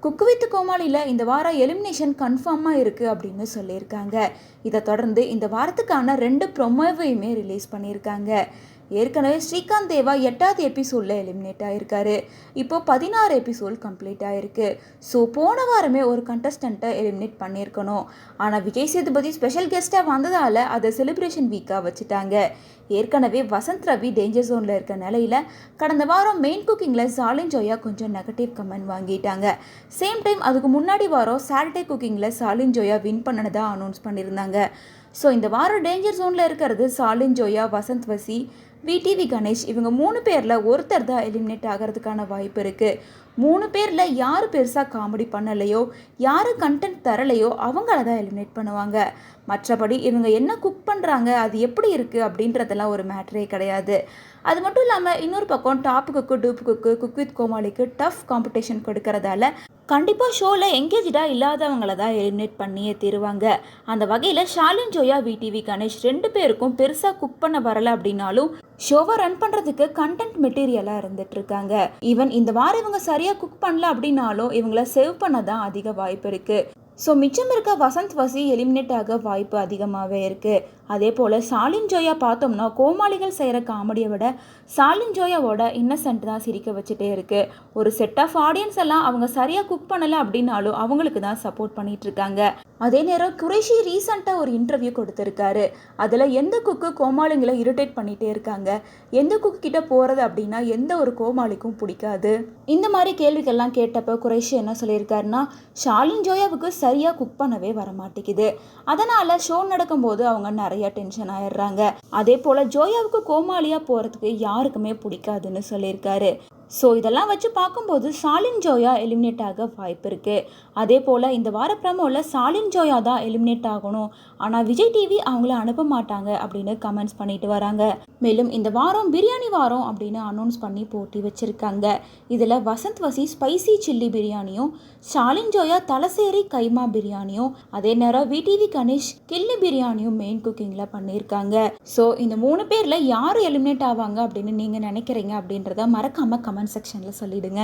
Cook with கோமாளியில் இந்த வாரம் elimination கன்ஃபார்மாக இருக்குது அப்படின்னு சொல்லியிருக்காங்க. இதை தொடர்ந்து இந்த வாரத்துக்கான 2 ப்ரொமோவையுமே ரிலீஸ் பண்ணியிருக்காங்க. ஏற்கனவே ஸ்ரீகாந்த் தேவா 8வது எபிசோடில் எலிமினேட் ஆகிருக்காரு. இப்போது 16 எபிசோட் கம்ப்ளீட் ஆகிருக்கு. ஸோ போன வாரமே ஒரு கண்டஸ்டண்ட்டை எலிமினேட் பண்ணியிருக்கணும். ஆனால் விஜய் சேதுபதி ஸ்பெஷல் கெஸ்ட்டாக வந்ததால் அதை செலிப்ரேஷன் வீக்காக வச்சுட்டாங்க. ஏற்கனவே வசந்த் ரவி டேஞ்சர் ஜோனில் இருக்க நிலையில் கடந்த வாரம் மெயின் குக்கிங்கில் சாலின் ஜோயா கொஞ்சம் நெகட்டிவ் கமெண்ட் வாங்கிட்டாங்க. சேம் டைம் அதுக்கு முன்னாடி வாரம் சாட்டர்டே குக்கிங்கில் சாலின் ஜோயா வின் பண்ணனதாக அனௌன்ஸ் பண்ணியிருந்தாங்க. ஸோ இந்த வாரம் டேஞ்சர் ஜோனில் இருக்கிறது சாலின் ஜோயா, வசந்த் வசி, விடிவி கணேஷ். இவங்க 3 பேரில் ஒருத்தர் தான் எலிமினேட் ஆகிறதுக்கான வாய்ப்பு இருக்குது. 3 பேரில் யார் பெருசாக காமெடி பண்ணலையோ, யார் கண்டென்ட் தரலையோ அவங்கள தான் எலிமினேட் பண்ணுவாங்க. மற்றபடி இவங்க என்ன குக் பண்ணுறாங்க, அது எப்படி இருக்குது அப்படின்றதெல்லாம் ஒரு மேட்டரே கிடையாது. அது மட்டும் இல்லாமல் இன்னொரு பக்கம் top cook, dupe cook, cook with கோமாளிக்கு டஃப் காம்படிஷன் கொடுக்கறதால கண்டிப்பாக ஷோவில் எங்கேஜாக இல்லாதவங்கள தான் எலிமினேட் பண்ணியே தருவாங்க. அந்த வகையில் ஷாலின் ஜோயா, விடிவி கணேஷ் 2 பேருக்கும் பெருசாக குக் பண்ண வரலை அப்படின்னாலும் ஷோவை ரன் பண்ணுறதுக்கு கண்டென்ட் மெட்டீரியலாக இருந்துகிட்ருக்காங்க. ஈவன் இந்த வாரம் இவங்க சரியாக குக் பண்ணல அப்படின்னாலும் இவங்கள சேவ் பண்ண தான் அதிக வாய்ப்பு இருக்குது. ஸோ மிச்சம் இருக்க வசந்த் வசி எலிமினேட் ஆக வாய்ப்பு அதிகமாகவே இருக்குது. அதே போல் சாலின் ஜோயா பார்த்தோம்னா கோமாளிகள் செய்கிற காமெடியை விட சாலின் ஜோயாவோட இன்னசென்ட் தான் சிரிக்க வச்சுட்டே இருக்குது. ஒரு செட் ஆஃப் ஆடியன்ஸ் எல்லாம் அவங்க சரியாக குக் பண்ணலை அப்படின்னாலும் அவங்களுக்கு தான் சப்போர்ட் பண்ணிகிட்ருக்காங்க. அதே நேரம் குறைஷி ரீசெண்டாக ஒரு இன்டர்வியூ கொடுத்துருக்காரு. அதில் எந்த குக்கு கோமாளிங்களை இரிட்டேட் பண்ணிகிட்டே இருக்காங்க, எந்த குக்கு கிட்ட போகிறது அப்படின்னா எந்த ஒரு கோமாளிக்கும் பிடிக்காது, இந்த மாதிரி கேள்விகள்லாம் கேட்டப்போ குறைஷி என்ன சொல்லியிருக்காருன்னா, ஷாலின் ஜோயாவுக்கு சரியாக குக் பண்ணவே வர மாட்டேங்குது, அதனால் ஷோ நடக்கும்போது அவங்க நிறைய டென்ஷன் ஆயிடுறாங்க. அதே போல் ஜோயாவுக்கு கோமாளியாக போகிறதுக்கு யாருக்குமே பிடிக்காதுன்னு சொல்லியிருக்காரு. ஸோ இதெல்லாம் வச்சு பார்க்கும்போது சாலின் ஜோயா எலிமினேட் ஆக வாய்ப்பு இருக்குது. அதே போல் இந்த வார ப்ரமோவில் சாலின் ஜோயா தான் எலிமினேட் ஆகணும், ஆனால் விஜய் டிவி அவங்கள அனுப்ப மாட்டாங்க அப்படின்னு கமெண்ட்ஸ் பண்ணிட்டு வராங்க. மேலும் இந்த வாரம் பிரியாணி வாரம் அப்படின்னு அனௌன்ஸ் பண்ணி போட்டி வச்சுருக்காங்க. இதில் வசந்த் வசி ஸ்பைசி சில்லி பிரியாணியும், ஷாலின் ஜோயா தலசேரி கைமா பிரியாணியும், அதே நேரம் விடிவி கணேஷ் கில்லி பிரியாணியும் மெயின் குக்கிங்கில் பண்ணியிருக்காங்க. ஸோ இந்த 3 பேரில் யார் எலிமினேட் ஆவாங்க அப்படின்னு நீங்கள் நினைக்கிறீங்க அப்படின்றத மறக்காமல் கமெண்ட் செக்ஷனில் சொல்லிடுங்க.